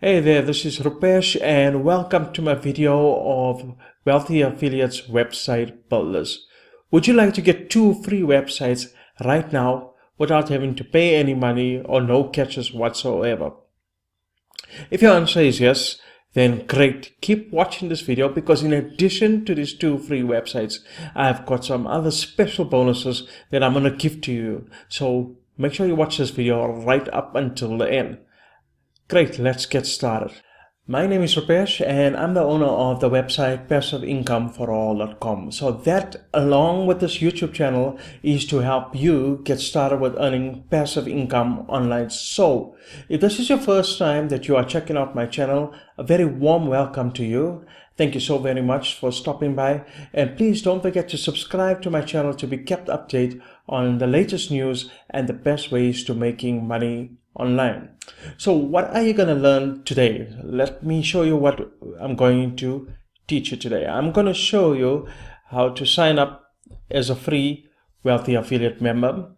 Hey there, this is Rupesh and welcome to my video of Wealthy Affiliates Website Builders. Would you like to get 2 free websites right now without having to pay any money or no catches whatsoever? If your answer is yes, then great. Keep watching this video because in addition to these 2 free websites, I've got some other special bonuses that I'm going to give to you. So make sure you watch this video right up until the end. Great, let's get started. My name is Rupesh and I'm the owner of the website passiveincomeforall.com. So that, along with this YouTube channel, is to help you get started with earning passive income online. So if this is your first time that you are checking out my channel, a very warm welcome to you. Thank you so very much for stopping by, and please don't forget to subscribe to my channel to be kept updated on the latest news and the best ways to making money online. So what are you going to learn today? Let me show you what I'm going to teach you today. I'm going to show you how to sign up as a free Wealthy Affiliate member.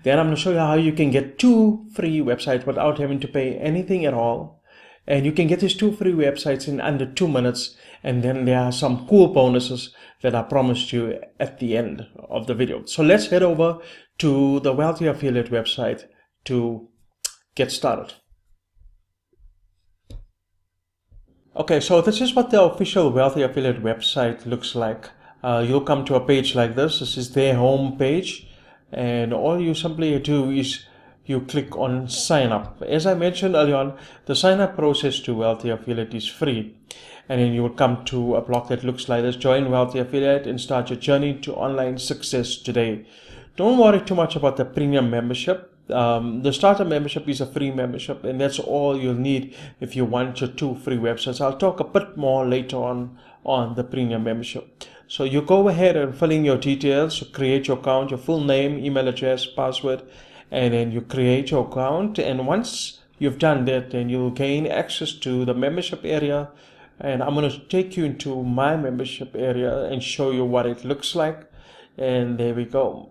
Then I'm going to show you how you can get 2 free websites without having to pay anything at all. And you can get these 2 free websites in under 2 minutes. And then there are some cool bonuses that I promised you at the end of the video. So let's head over to the Wealthy Affiliate website to get started. Okay, so this is what the official Wealthy Affiliate website looks like. You'll come to a page like this. This is their home page. And all you simply do is you click on sign up. As I mentioned earlier on, the sign up process to Wealthy Affiliate is free. And then you will come to a block that looks like this. Join Wealthy Affiliate and start your journey to online success today. Don't worry too much about the premium membership. The starter membership is a free membership, and that's all you'll need if you want your 2 free websites. I'll talk a bit more later on the premium membership. So you go ahead and fill in your details. You create your account, your full name, email address, password, and then you create your account. And once you've done that, then you'll gain access to the membership area. And I'm going to take you into my membership area and show you what it looks like. And there we go.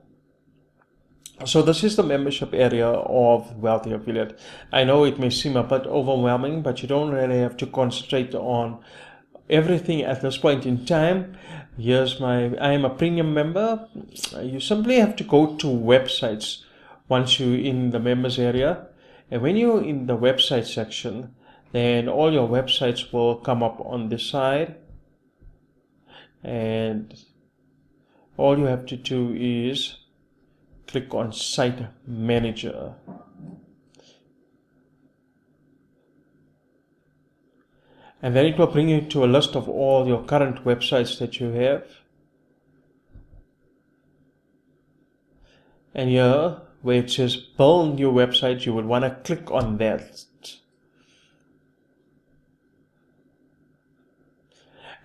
So this is the membership area of Wealthy Affiliate. I know it may seem a bit overwhelming, but you don't really have to concentrate on everything at this point in time. I am a premium member. You simply have to go to websites once you're in the members area. And when you're in the website section, then all your websites will come up on this side. And all you have to do is click on Site Manager. And then it will bring you to a list of all your current websites that you have. And here, where it says Build New Website, you would want to click on that.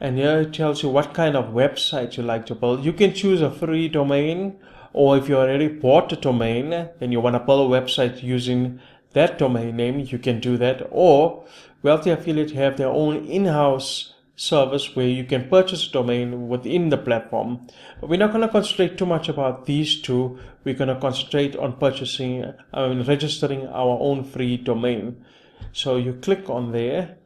And here it tells you what kind of website you like to build. You can choose a free domain, or if you already bought a domain and you want to build a website using that domain name, you can do that. Or Wealthy Affiliate have their own in-house service where you can purchase a domain within the platform. But we're not going to concentrate too much about these 2. We're going to concentrate on registering our own free domain. So you click on there,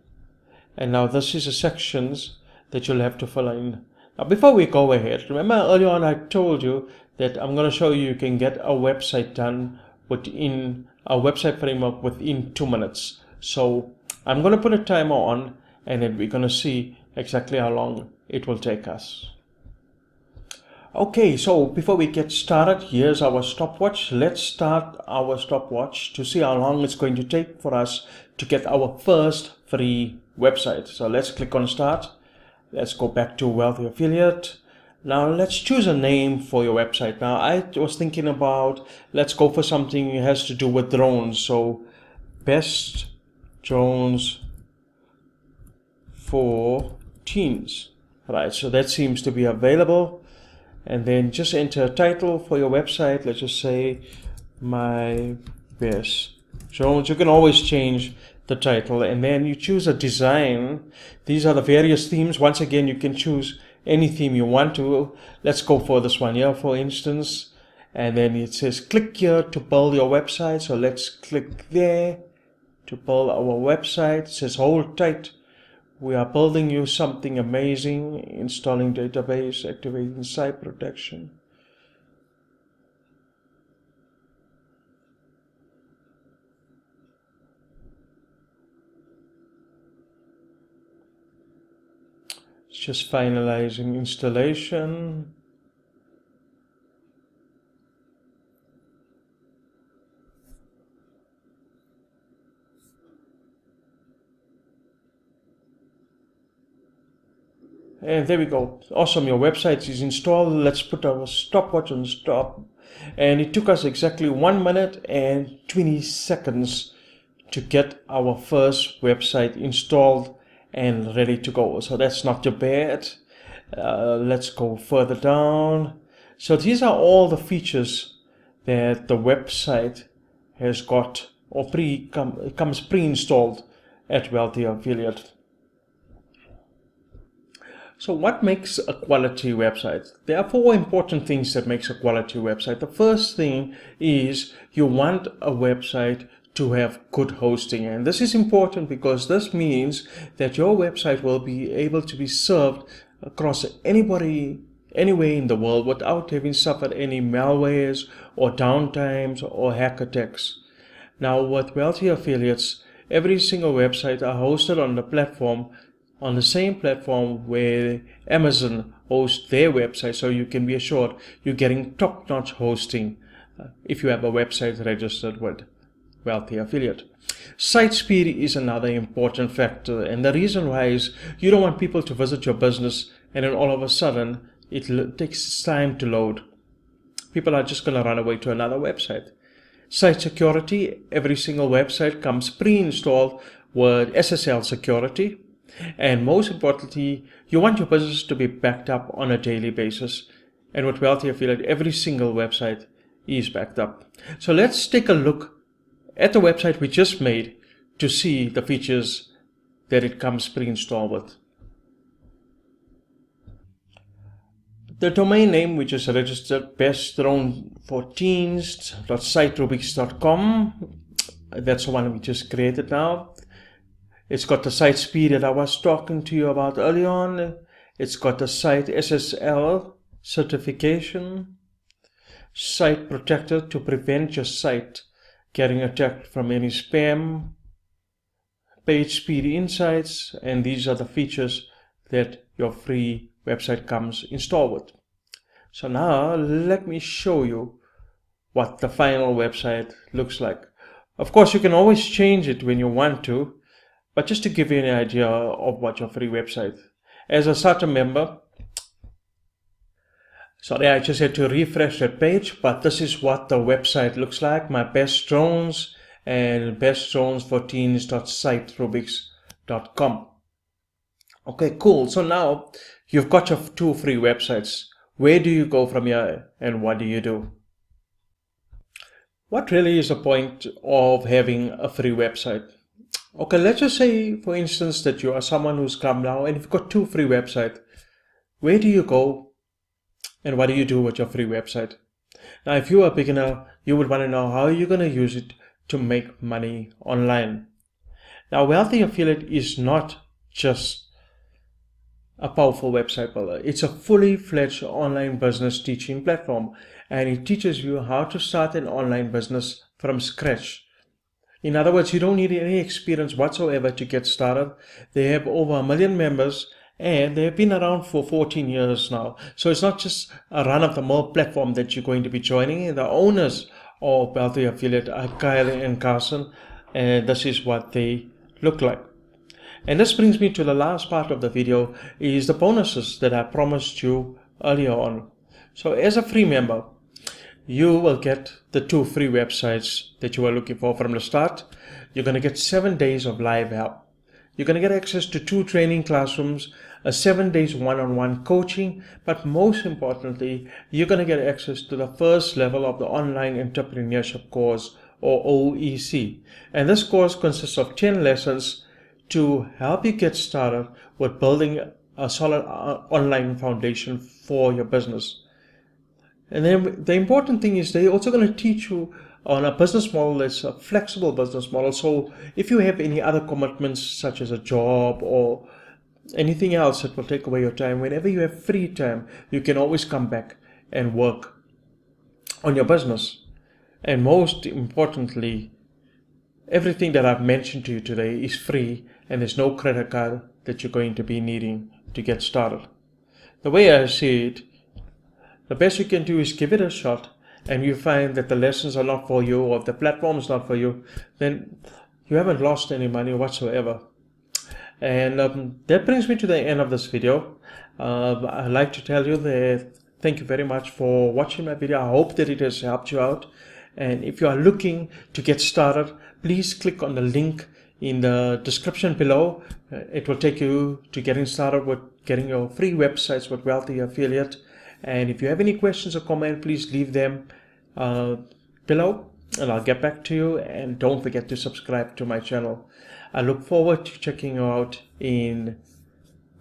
and now this is the sections that you'll have to fill in. Now before we go ahead, remember earlier on I told you that I'm going to show you can get a website done within a website framework within 2 minutes. So I'm going to put a timer on, and then we're going to see exactly how long it will take us. Okay, so before we get started, here's our stopwatch. Let's start our stopwatch to see how long it's going to take for us to get our first free website. So let's click on Start. Let's go back to Wealthy Affiliate. Now let's choose a name for your website. Now I was thinking about, let's go for something that has to do with drones. So best drones for teens. Right, so that seems to be available. And then just enter a title for your website. Let's just say my best drones. You can always change the title, and then you choose a design. These are the various themes. Once again, you can choose any theme you want to. Let's go for this one here, for instance. And then it says click here to build your website. So let's click there to build our website. It says hold tight. We are building you something amazing, installing database, activating site protection. It's just finalizing installation. And there we go. Awesome, your website is installed. Let's put our stopwatch on stop. And it took us exactly 1 minute and 20 seconds to get our first website installed and ready to go. So that's not too bad. Let's go further down. So these are all the features that the website has got, or comes pre-installed at Wealthy Affiliate. So what makes a quality website? There are 4 important things that makes a quality website. The first thing is you want a website to have good hosting, and this is important because this means that your website will be able to be served across anywhere in the world without having suffered any malwares or downtimes or hack attacks. Now with Wealthy Affiliates, every single website are hosted on the same platform where Amazon hosts their website, so you can be assured you're getting top-notch hosting if you have a website registered with Wealthy Affiliate. Site speed is another important factor, and the reason why is you don't want people to visit your business and then all of a sudden it takes time to load. People are just going to run away to another website. Site security, every single website comes pre-installed with SSL security. And most importantly, you want your business to be backed up on a daily basis. And with Wealthy Affiliate, every single website is backed up. So let's take a look at the website we just made to see the features that it comes pre-installed with. The domain name which is registered, bestthrown14s.siterubics.com. That's the one we just created now. It's got the site speed that I was talking to you about early on. It's got the site SSL certification, site protector to prevent your site getting attacked from any spam, page speed insights, and these are the features that your free website comes installed with. So now let me show you what the final website looks like. Of course, you can always change it when you want to, but just to give you an idea of what your free website. As a starter member, sorry, I just had to refresh that page, but this is what the website looks like. My best drones and bestdrones14s.siterubics.com. Okay, cool. So now you've got your 2 free websites. Where do you go from here and what do you do? What really is the point of having a free website? Okay, let's just say, for instance, that you are someone who's come now and you've got 2 free websites. Where do you go and what do you do with your free website? Now, if you're a beginner, you would want to know how you're going to use it to make money online. Now, Wealthy Affiliate is not just a powerful website builder. It's a fully fledged online business teaching platform, and it teaches you how to start an online business from scratch. In other words, you don't need any experience whatsoever to get started. They have over 1 million members and they've been around for 14 years now. So it's not just a run-of-the-mill platform that you're going to be joining. The owners of Wealthy Affiliate are Kyle and Carson, and this is what they look like. And this brings me to the last part of the video, is the bonuses that I promised you earlier on. So as a free member, you will get the 2 free websites that you were looking for from the start. You're going to get 7 days of live help. You're going to get access to 2 training classrooms, a 7 days one-on-one coaching, but most importantly, you're going to get access to the first level of the Online Entrepreneurship course, or OEC. And this course consists of 10 lessons to help you get started with building a solid online foundation for your business. And then the important thing is they're also going to teach you On a business model, it's a flexible business model. So if you have any other commitments, such as a job or anything else that will take away your time, whenever you have free time, you can always come back and work on your business. And most importantly, everything that I've mentioned to you today is free, and there's no credit card that you're going to be needing to get started. The way I see it, the best you can do is give it a shot, and you find that the lessons are not for you or the platform is not for you, then you haven't lost any money whatsoever. And that brings me to the end of this video. I'd like to tell you that thank you very much for watching my video. I hope that it has helped you out. And if you are looking to get started, please click on the link in the description below. It will take you to getting started with getting your free websites with Wealthy Affiliate. And if you have any questions or comments, please leave them below and I'll get back to you. And don't forget to subscribe to my channel. I look forward to checking you out in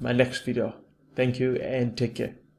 my next video. Thank you and take care.